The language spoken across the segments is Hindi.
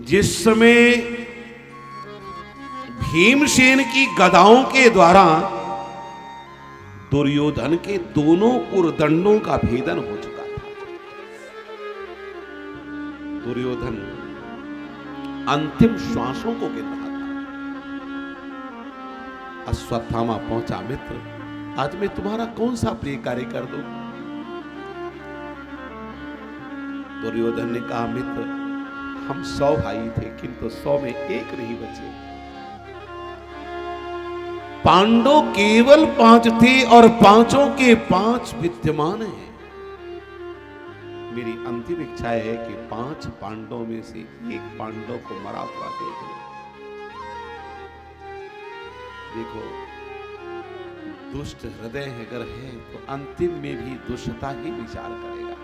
जिस समय भीमसेन की गदाओं के द्वारा दुर्योधन के दोनों उर्दंडों का भेदन हो चुका था, दुर्योधन अंतिम श्वासों को गिन रहा था। अश्वत्थामा पहुंचा, मित्र आज मैं तुम्हारा कौन सा प्रिय कार्य कर दूं? दुर्योधन ने कहा, मित्र हम 100 भाई थे किंतु 100 में एक नहीं बचे। पांडव केवल 5 थे और 5 के 5 विद्यमान हैं। मेरी अंतिम इच्छा है कि 5 पांडवों में से एक पांडव को मरा हुआ देख लो। देखो, दुष्ट हृदय अगर है तो अंतिम में भी दुष्टता ही विचार करेगा।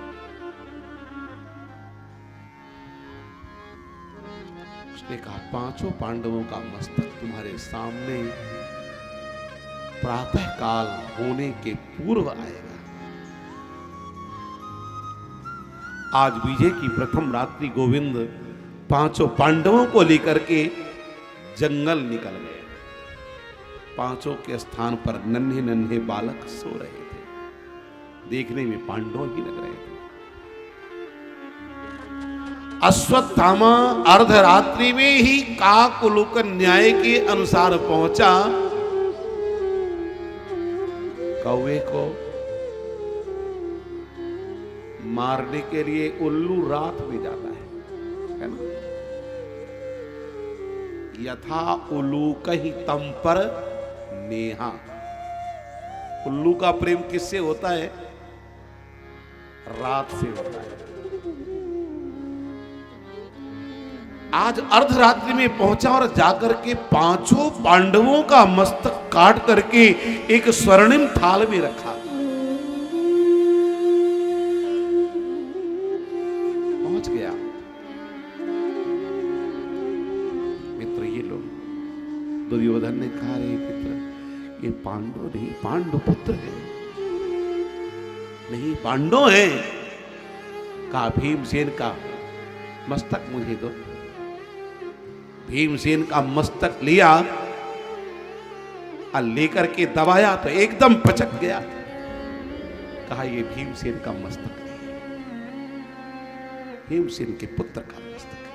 उसने कहा, 5 पांडवों का मस्तक तुम्हारे सामने प्रातः काल होने के पूर्व आएगा। आज विजय की प्रथम रात्रि गोविंद 5 पांडवों को लेकर के जंगल निकल गए। 5 के स्थान पर नन्हे नन्हे बालक सो रहे थे, देखने में पांडव ही लग रहे थे। अश्वत्थामा अर्धरात्रि में ही काकुलुक न्याय के अनुसार पहुंचा। कौवे को मारने के लिए उल्लू रात में जाता है ना? यथा उल्लू कहीं तम पर नेहा। उल्लू का प्रेम किससे होता है? रात से होता है। आज अर्धरात्रि में पहुंचा और जाकर के 5 पांडवों का मस्तक काट करके एक स्वर्णिम थाल में रखा। पहुंच गया। मित्र ये लोग, दुर्योधन ने कहा, रे मित्र ये पांडव नहीं, पांडु पुत्र है। नहीं, पांडव है। कहा, भीमसेन का मस्तक मुझे दो। भीमसेन का मस्तक लिया और लेकर के दबाया तो एकदम पचक गया। कहा, यह भीमसेन का मस्तक नहीं है, भीमसेन के पुत्र का मस्तक है।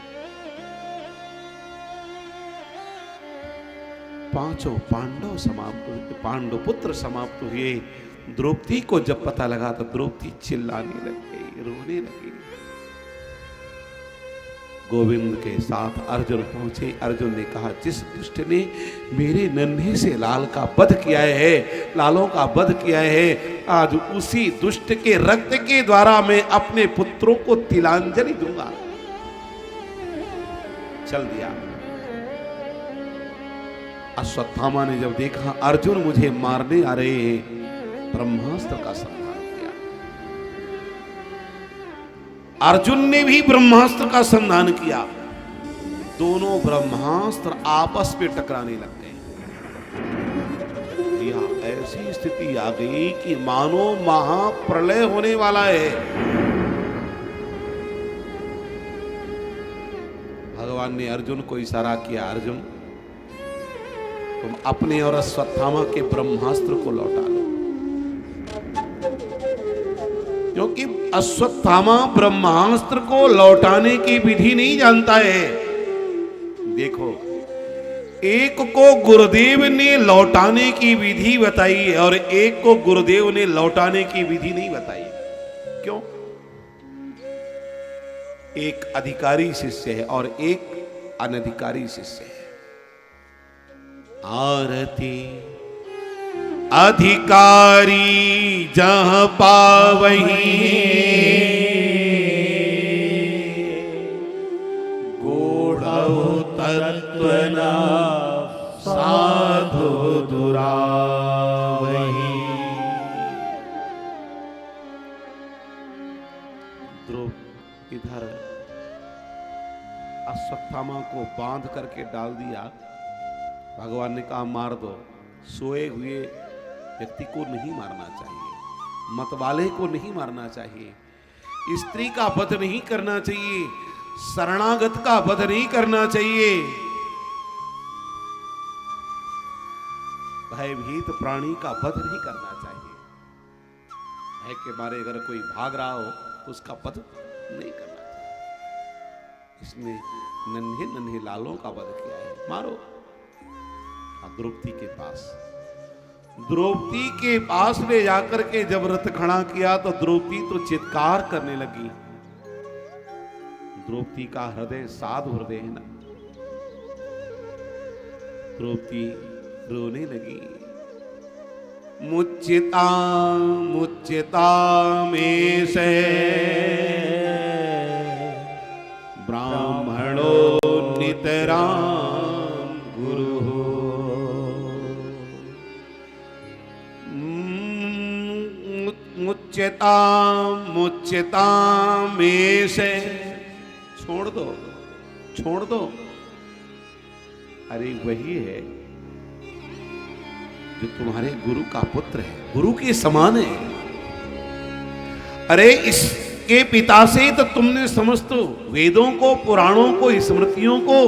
5 पांडव समाप्त हुए, पांडव पुत्र समाप्त हुए। द्रौपदी को जब पता लगा तो द्रौपदी चिल्लाने लग गई, रोने लगी। गोविंद के साथ अर्जुन पहुंचे। अर्जुन ने कहा, जिस दुष्ट ने मेरे नन्हे से लाल का वध किया है, लालों का वध किया है, आज उसी दुष्ट के रक्त के द्वारा मैं अपने पुत्रों को तिलांजलि दूंगा। चल दिया। अश्वत्थामा ने जब देखा अर्जुन मुझे मारने आ रहे हैं, ब्रह्मास्त्र का संधान किया। अर्जुन ने भी ब्रह्मास्त्र का संधान किया। दोनों ब्रह्मास्त्र आपस में टकराने लग गए। ऐसी स्थिति आ गई कि मानो महाप्रलय होने वाला है। भगवान ने अर्जुन को इशारा किया, अर्जुन तुम अपने और अश्वत्थामा के ब्रह्मास्त्र को लौटा लो, क्योंकि अश्वत्थामा ब्रह्मास्त्र को लौटाने की विधि नहीं जानता है। देखो, एक को गुरुदेव ने लौटाने की विधि बताई है और एक को गुरुदेव ने लौटाने की विधि नहीं बताई। क्यों? एक अधिकारी शिष्य है और एक अनधिकारी शिष्य है। आरती अधिकारी जहां पावहीं, गूढ़ौ तत्वना साधु दुरावहीं। ध्रुव इधर अश्वत्थामा को बांध करके डाल दिया। भगवान ने कहा मार दो। सोए हुए व्यक्ति को नहीं मारना चाहिए, मतवाले को नहीं मारना चाहिए, स्त्री का वध नहीं करना चाहिए। शरणागत का वध नहीं करना चाहिए। भयभीत प्राणी का वध नहीं करना चाहिए। भय के मारे अगर कोई भाग रहा हो तो उसका वध नहीं करना चाहिए। इसने नन्हे नन्हे लालों का वध किया है, मारो। द्रौपदी के पास, द्रौपदी के पास ले जाकर के जब रथ खड़ा किया तो द्रौपदी तो चित्कार करने लगी। द्रौपदी का हृदय साधु हृदय है ना, द्रौपदी रोने लगी। मुच्यता मुच्यता में से ब्राह्मणो नितराम गुरु हो। मुच्यता मुच्यता में से, छोड़ दो छोड़ दो। अरे वही है जो तुम्हारे गुरु का पुत्र है, गुरु के समान है। अरे इसके पिता से तो तुमने समस्त वेदों को, पुराणों को, स्मृतियों को,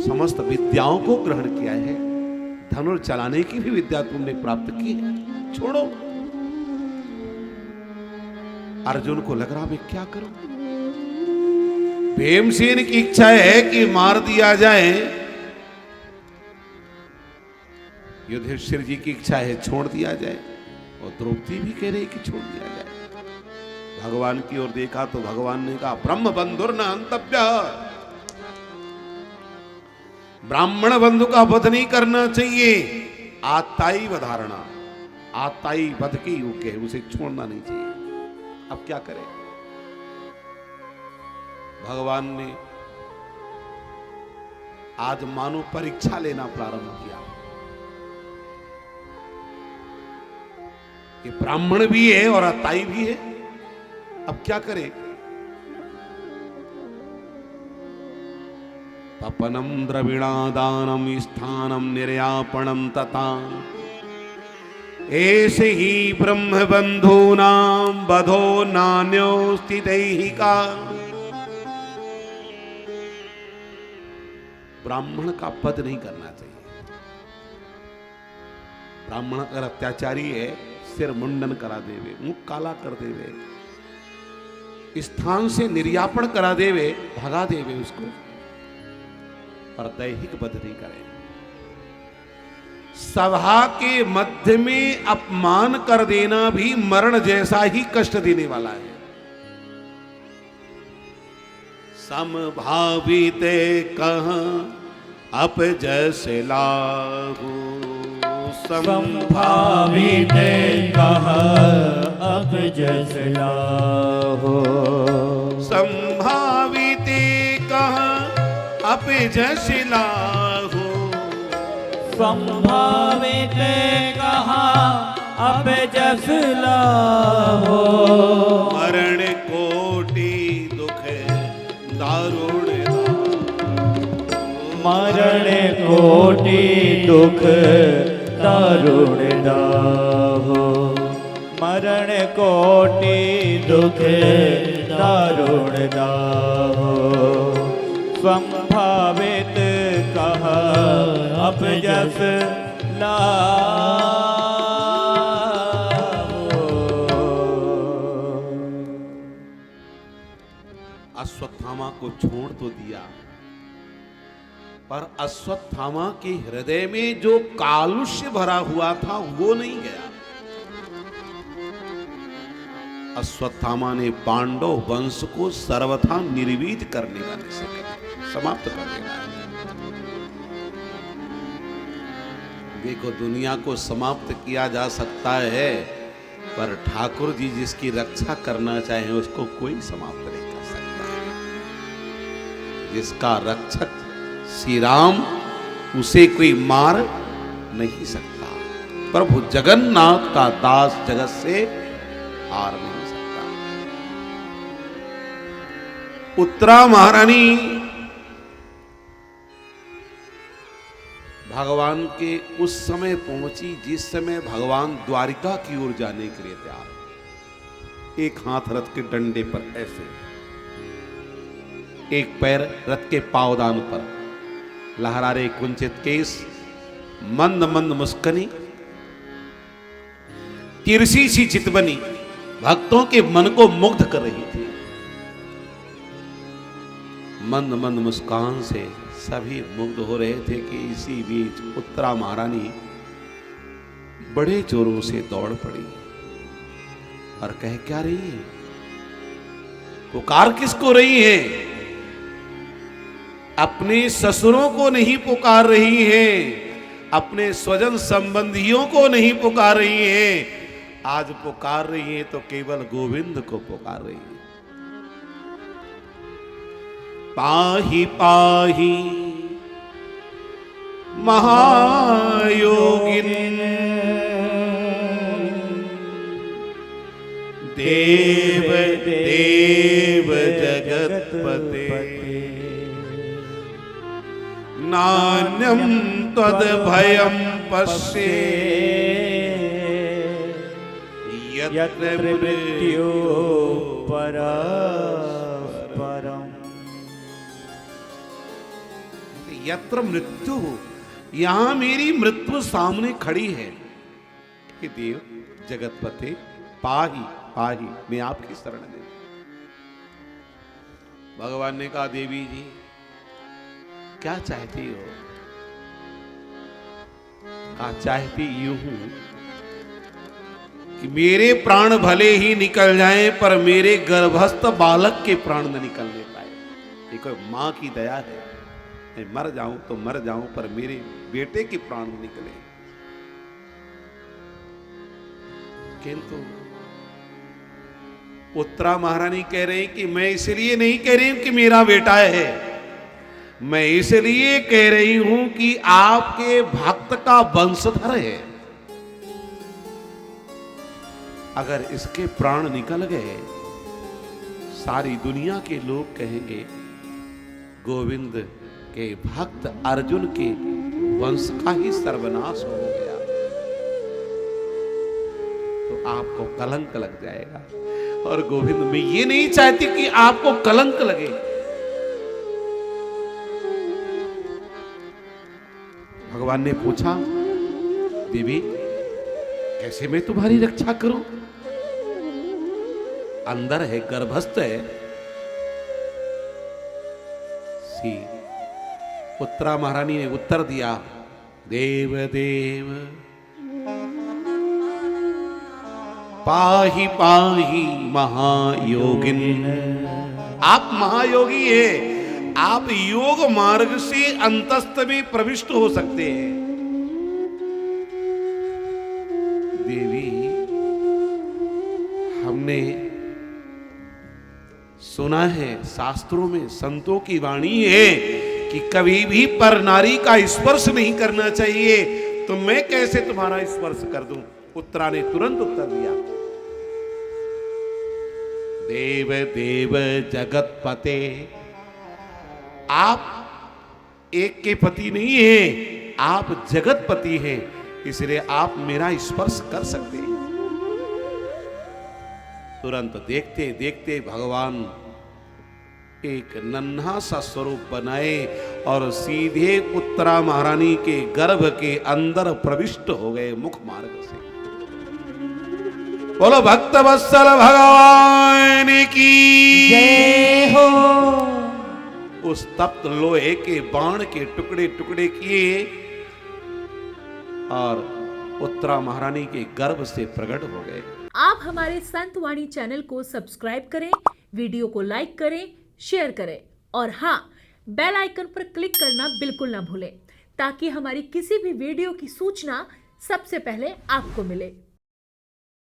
समस्त विद्याओं को ग्रहण किया है। धनुष चलाने की भी विद्या तुमने प्राप्त की है, छोड़ो। अर्जुन को लग रहा मैं क्या करूं। भीमसेन की इच्छा है कि मार दिया जाए, युधिष्ठिर जी की इच्छा है छोड़ दिया जाए, और द्रौपदी भी कह रही कि छोड़ दिया जाए। भगवान की ओर देखा तो भगवान ने कहा ब्रह्म बंधुर न हंतव्य, ब्राह्मण बंधु का वध नहीं करना चाहिए। आताई वधारणा, आताई वध के योग्य है, उसे छोड़ना नहीं चाहिए। अब क्या करें। भगवान ने आज मानो परीक्षा लेना प्रारंभ किया कि ब्राह्मण भी है और अताई भी है, अब क्या करें। तपनम द्रविणादानम स्थानम निर्यापणम तथा ऐसे ही ब्रह्म बंधूनाम बधो नान्यो स्थितैहिका। ब्राह्मण का पद नहीं करना चाहिए। ब्राह्मण अगर अत्याचारी है, सिर मुंडन करा देवे, मुख काला कर देवे, स्थान से निर्यापण करा देवे, भगा देवे उसको, पर दैहिक वध नहीं करे। सभा के मध्य में अपमान कर देना भी मरण जैसा ही कष्ट देने वाला है। समभावित कहाँ अप जैसे लाहू, संभावित कहाँ अप जैसे लाहू, संभावित कहाँ अप जैसे लाहू, संभावित कहाँ अप जैसे लाहू। मरण कोटि दुख दारुण, मरण कोटि दुख दारुण दाहो, मरण कोटि दुख दारुण दाहो। संभावित कहा अप जस लाहो। अश्वत्थामा को छोड़ तो दिया, पर अश्वत्थामा के हृदय में जो कालुष्य भरा हुआ था वो नहीं गया। अश्वत्थामा ने पांडव वंश को सर्वथा निर्वीज करने का निश्चय किया, समाप्त कर देना है। देखो, दुनिया को समाप्त किया जा सकता है, पर ठाकुर जी जिसकी रक्षा करना चाहे उसको कोई समाप्त नहीं कर सकता। जिसका रक्षक श्री राम, उसे कोई मार नहीं सकता। प्रभु जगन्नाथ का दास जगत से हार नहीं सकता। उत्तरा महारानी भगवान के उस समय पहुंची जिस समय भगवान द्वारिका की ओर जाने के लिए तैयार, एक हाथ रथ के डंडे पर ऐसे, एक पैर रथ के पावदान पर, लहरा रे कुंचित केस, मंद मंद मुस्कनी, तिरसी सी चितबनी भक्तों के मन को मुग्ध कर रही थी। मंद मंद मुस्कान से सभी मुग्ध हो रहे थे कि इसी बीच उत्तरा महारानी बड़े जोरों से दौड़ पड़ी और कह क्या रही है, पुकार किसको रही है? अपने ससुरों को नहीं पुकार रही है, अपने स्वजन संबंधियों को नहीं पुकार रही है, आज पुकार रही है तो केवल गोविंद को पुकार रही है। पाही पाही महायोगिन देव देव जगतपते, नान्यम तद भयम पश्ये यत्र मृत्यु परम। यत्र मृत्यु, यहां मेरी मृत्यु सामने खड़ी है कि देव जगतपते पाही पाही, मैं आपकी शरण दे। भगवान ने कहा देवी जी क्या चाहती हो? कहा चाहती यूं हूं कि मेरे प्राण भले ही निकल जाएं पर मेरे गर्भस्थ बालक के प्राण न निकलने पाए। ये कोई मां की दया है, मैं मर जाऊं तो मर जाऊं पर मेरे बेटे के प्राण न निकले। किंतु उत्तरा महारानी कह रही कि मैं इसलिए नहीं कह रही हूं कि मेरा बेटा है, मैं इसलिए कह रही हूं कि आपके भक्त का वंशधर है। अगर इसके प्राण निकल गए सारी दुनिया के लोग कहेंगे गोविंद के भक्त अर्जुन के वंश का ही सर्वनाश हो गया, तो आपको कलंक लग जाएगा। और गोविंद मैं ये नहीं चाहती कि आपको कलंक लगे। भगवान ने पूछा देवी कैसे मैं तुम्हारी रक्षा करूं? अंदर है, गर्भस्थ है। सी उत्तरा महारानी ने उत्तर दिया देव देव पाही पाही महायोगिन। आप महायोगी हैं, आप योग मार्ग से अंतस्थ में प्रविष्ट हो सकते हैं। देवी हमने सुना है शास्त्रों में संतों की वाणी है कि कभी भी पर नारी का स्पर्श नहीं करना चाहिए, तो मैं कैसे तुम्हारा स्पर्श कर दूं? उत्तरा ने तुरंत उत्तर दिया देव देव जगतपते, आप एक के पति नहीं हैं, आप जगतपति हैं, इसलिए आप मेरा स्पर्श कर सकते हैं। तुरंत देखते देखते भगवान एक नन्हा सा स्वरूप बनाए और सीधे उत्तरा महारानी के गर्भ के अंदर प्रविष्ट हो गए मुख मार्ग से। बोलो भक्त वत्सल भगवान की जय हो। उस तप्त लोहे के बाण के टुकड़े टुकड़े किए और उत्तरा महारानी के गर्भ से प्रकट हो गए। आप हमारे संत वाणी चैनल को सब्सक्राइब करें, वीडियो को लाइक करें, शेयर करें और हाँ, बेल आइकन पर क्लिक करना बिल्कुल ना भूलें ताकि हमारी किसी भी वीडियो की सूचना सबसे पहले आपको मिले।